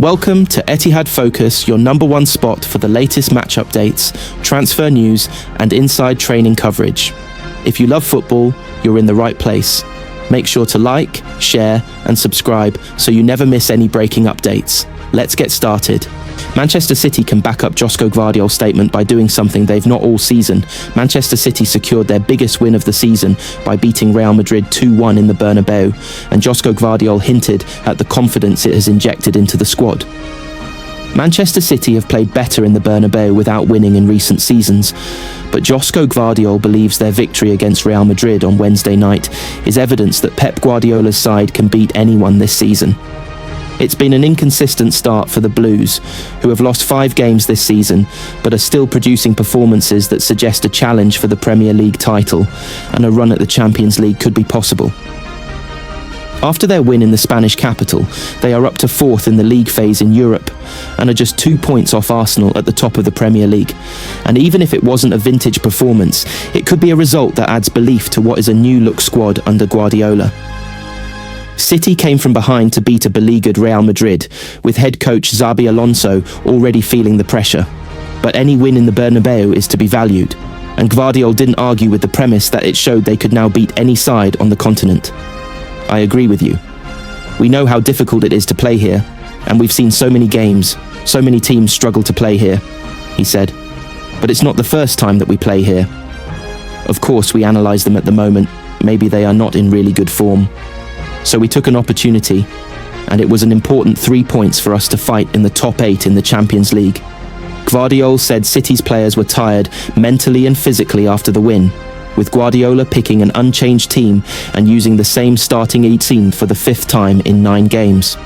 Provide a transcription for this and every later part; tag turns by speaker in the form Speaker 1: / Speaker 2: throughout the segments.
Speaker 1: Welcome to Etihad Focus, your number one spot for the latest match updates, transfer news, and inside training coverage. If you love football, you're in the right place. Make sure to like, share, and subscribe so you never miss any breaking updates. Let's get started. Manchester City can back up Josko Gvardiol's statement by doing something they've not all season. Manchester City secured their biggest win of the season by beating Real Madrid 2-1 in the Bernabeu, and Josko Gvardiol hinted at the confidence it has injected into the squad. Manchester City have played better in the Bernabeu without winning in recent seasons, but Josko Gvardiol believes their victory against Real Madrid on Wednesday night is evidence that Pep Guardiola's side can beat anyone this season. It's been an inconsistent start for the Blues, who have lost 5 games this season, but are still producing performances that suggest a challenge for the Premier League title, and a run at the Champions League could be possible. After their win in the Spanish capital, they are up to 4th in the league phase in Europe, and are just 2 points off Arsenal at the top of the Premier League. And even if it wasn't a vintage performance, it could be a result that adds belief to what is a new-look squad under Guardiola. City came from behind to beat a beleaguered Real Madrid, with head coach Xabi Alonso already feeling the pressure. But any win in the Bernabeu is to be valued, and Gvardiol didn't argue with the premise that it showed they could now beat any side on the continent. I agree with you. We know how difficult it is to play here, and we've seen so many games, so many teams struggle to play here, he said. But it's not the first time that we play here. Of course, we analyse them at the moment. Maybe they are not in really good form. So we took an opportunity, and it was an important 3 points for us to fight in the top 8 in the Champions League. Gvardiol said City's players were tired mentally and physically after the win, with Guardiola picking an unchanged team and using the same starting 18 for the 5th time in 9 games.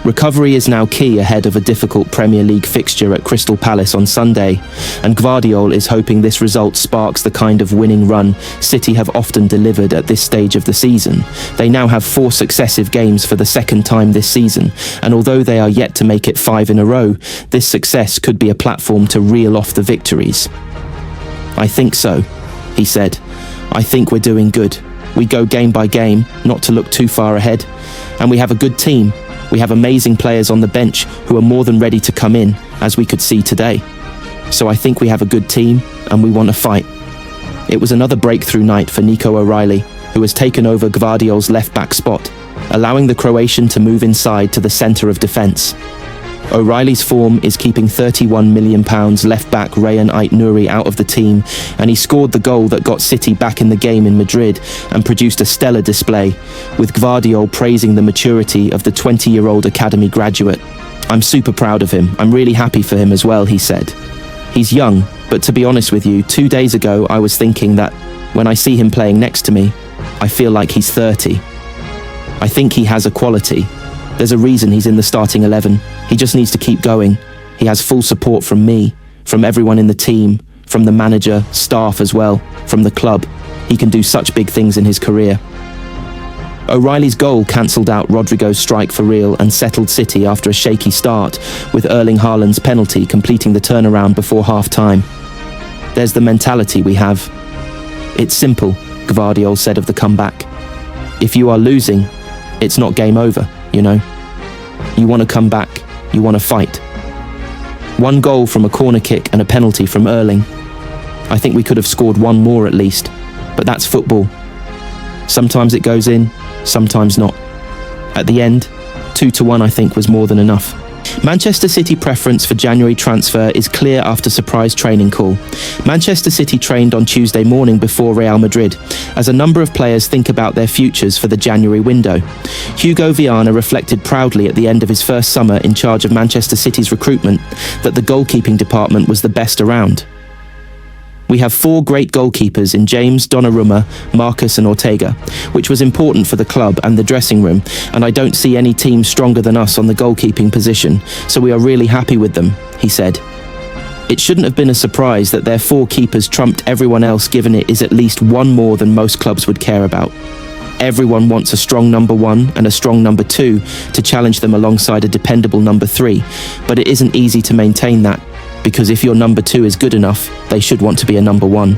Speaker 1: Recovery is now key ahead of a difficult Premier League fixture at Crystal Palace on Sunday, and Gvardiol is hoping this result sparks the kind of winning run City have often delivered at this stage of the season. They now have 4 successive games for the 2nd time this season, and although they are yet to make it 5 in a row, this success could be a platform to reel off the victories. I think so, he said. I think we're doing good. We go game by game, not to look too far ahead, and we have a good team. We have amazing players on the bench who are more than ready to come in, as we could see today. So I think we have a good team, and we want to fight. It was another breakthrough night for Nico O'Reilly, who has taken over Gvardiol's left-back spot, allowing the Croatian to move inside to the centre of defence. O'Reilly's form is keeping £31 million left-back Rayan Ait-Nouri out of the team, and he scored the goal that got City back in the game in Madrid and produced a stellar display, with Gvardiol praising the maturity of the 20-year-old academy graduate. I'm super proud of him. I'm really happy for him as well, he said. He's young, but to be honest with you, 2 days ago I was thinking that when I see him playing next to me, I feel like he's 30. I think he has a quality. There's a reason he's in the starting 11. He just needs to keep going. He has full support from me, from everyone in the team, from the manager, staff as well, from the club. He can do such big things in his career. O'Reilly's goal cancelled out Rodrigo's strike for Real and settled City after a shaky start, with Erling Haaland's penalty completing the turnaround before half-time. There's the mentality we have. It's simple, Gvardiol said of the comeback. If you are losing, it's not game over, you know. You want to come back, you want to fight. 1 goal from a corner kick and a penalty from Erling. I think we could have scored 1 more at least, but that's football. Sometimes it goes in, sometimes not. At the end, 2-1 I think was more than enough. Manchester City preference for January transfer is clear after surprise training call. Manchester City trained on Tuesday morning before Real Madrid, as a number of players think about their futures for the January window. Hugo Viana reflected proudly at the end of his first summer in charge of Manchester City's recruitment that the goalkeeping department was the best around. We have 4 great goalkeepers in James, Donnarumma, Marcus and Ortega, which was important for the club and the dressing room, and I don't see any team stronger than us on the goalkeeping position, so we are really happy with them, he said. It shouldn't have been a surprise that their 4 keepers trumped everyone else, given it is at least 1 more than most clubs would care about. Everyone wants a strong number 1 and a strong number 2 to challenge them alongside a dependable number 3, but it isn't easy to maintain that, because if your number 2 is good enough, they should want to be a number 1.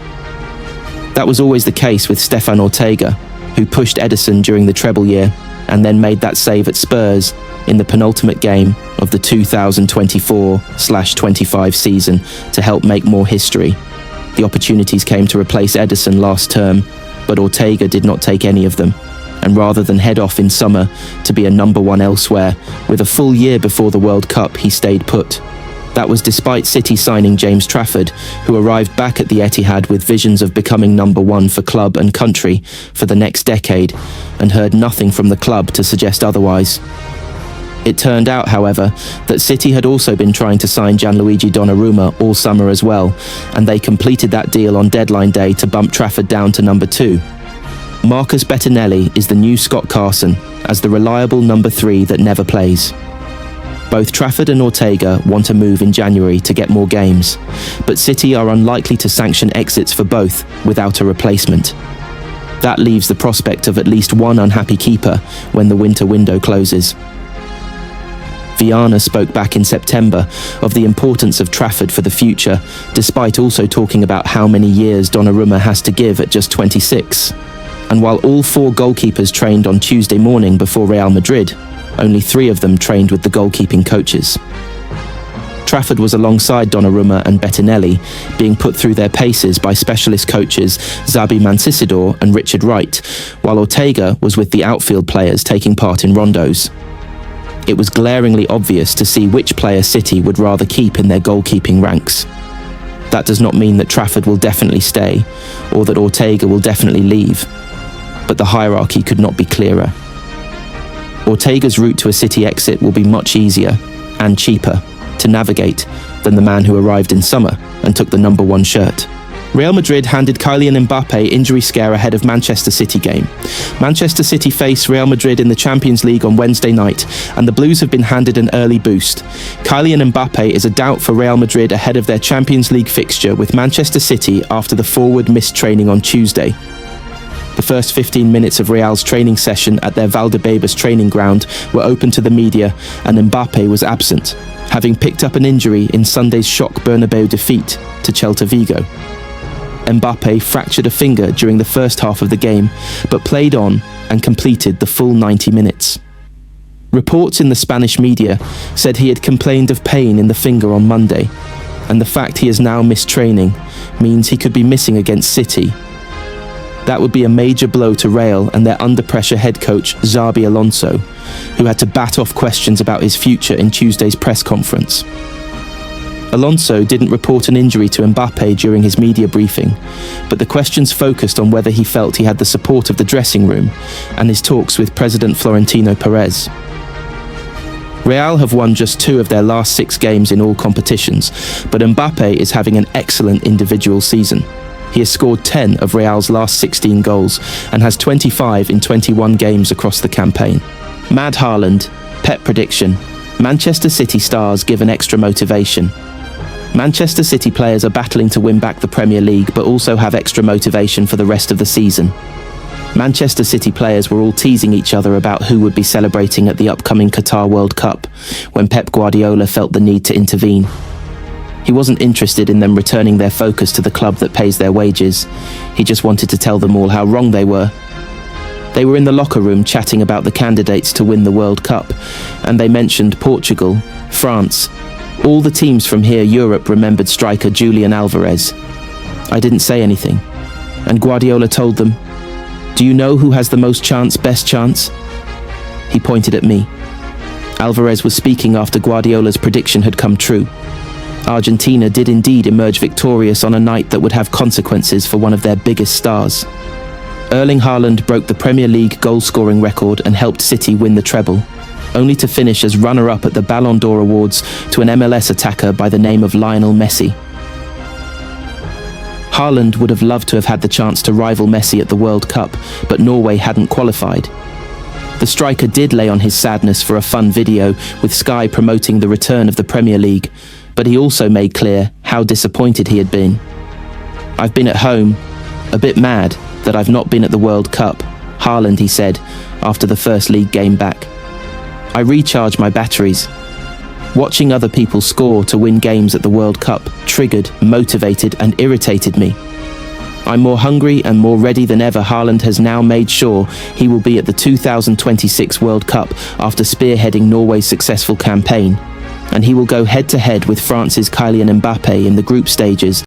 Speaker 1: That was always the case with Stefan Ortega, who pushed Edison during the treble year, and then made that save at Spurs in the penultimate game of the 2024/25 season to help make more history. The opportunities came to replace Ederson last term, but Ortega did not take any of them, and rather than head off in summer to be a number one elsewhere, with a full year before the World Cup, he stayed put. That was despite City signing James Trafford, who arrived back at the Etihad with visions of becoming number one for club and country for the next decade, and heard nothing from the club to suggest otherwise. It turned out, however, that City had also been trying to sign Gianluigi Donnarumma all summer as well, and they completed that deal on deadline day to bump Trafford down to number 2. Marcus Bettinelli is the new Scott Carson, as the reliable number 3 that never plays. Both Trafford and Ortega want to move in January to get more games, but City are unlikely to sanction exits for both without a replacement. That leaves the prospect of at least one unhappy keeper when the winter window closes. Viana spoke back in September of the importance of Trafford for the future, despite also talking about how many years Donnarumma has to give at just 26. And while all 4 goalkeepers trained on Tuesday morning before Real Madrid, only 3 of them trained with the goalkeeping coaches. Trafford was alongside Donnarumma and Bettinelli, being put through their paces by specialist coaches Xabi Mancisidor and Richard Wright, while Ortega was with the outfield players taking part in rondos. It was glaringly obvious to see which player City would rather keep in their goalkeeping ranks. That does not mean that Trafford will definitely stay, or that Ortega will definitely leave, but the hierarchy could not be clearer. Ortega's route to a City exit will be much easier and cheaper to navigate than the man who arrived in summer and took the number 1 shirt. Real Madrid handed Kylian Mbappe injury scare ahead of Manchester City game. Manchester City face Real Madrid in the Champions League on Wednesday night, and the Blues have been handed an early boost. Kylian Mbappe is a doubt for Real Madrid ahead of their Champions League fixture with Manchester City after the forward missed training on Tuesday. The first 15 minutes of Real's training session at their Valdebebas training ground were open to the media, and Mbappe was absent, having picked up an injury in Sunday's shock Bernabeu defeat to Celta Vigo. Mbappe fractured a finger during the first half of the game, but played on and completed the full 90 minutes. Reports in the Spanish media said he had complained of pain in the finger on Monday, and the fact he has now missed training means he could be missing against City. That would be a major blow to Real and their under-pressure head coach Xabi Alonso, who had to bat off questions about his future in Tuesday's press conference. Alonso didn't report an injury to Mbappe during his media briefing, but the questions focused on whether he felt he had the support of the dressing room and his talks with President Florentino Perez. Real have won just 2 of their last 6 games in all competitions, but Mbappe is having an excellent individual season. He has scored 10 of Real's last 16 goals and has 25 in 21 games across the campaign. Mad Haaland, Pep prediction: Manchester City stars given extra motivation. Manchester City players are battling to win back the Premier League but also have extra motivation for the rest of the season. Manchester City players were all teasing each other about who would be celebrating at the upcoming Qatar World Cup when Pep Guardiola felt the need to intervene. He wasn't interested in them returning their focus to the club that pays their wages. He just wanted to tell them all how wrong they were. They were in the locker room chatting about the candidates to win the World Cup, and they mentioned Portugal, France. All the teams from here, Europe, remembered striker Julian Alvarez. I didn't say anything, and Guardiola told them, "Do you know who has the most chance, best chance?" He pointed at me. Alvarez was speaking after Guardiola's prediction had come true. Argentina did indeed emerge victorious on a night that would have consequences for one of their biggest stars. Erling Haaland broke the Premier League goal-scoring record and helped City win the treble, only to finish as runner-up at the Ballon d'Or Awards to an MLS attacker by the name of Lionel Messi. Haaland would have loved to have had the chance to rival Messi at the World Cup, but Norway hadn't qualified. The striker did lay on his sadness for a fun video with Sky promoting the return of the Premier League, but he also made clear how disappointed he had been. "I've been at home, a bit mad that I've not been at the World Cup," Haaland, he said, after the first league game back. "I recharge my batteries. Watching other people score to win games at the World Cup triggered, motivated and irritated me. I'm more hungry and more ready than ever. Haaland has now made sure he will be at the 2026 World Cup after spearheading Norway's successful campaign. And he will go head-to-head with France's Kylian Mbappe in the group stages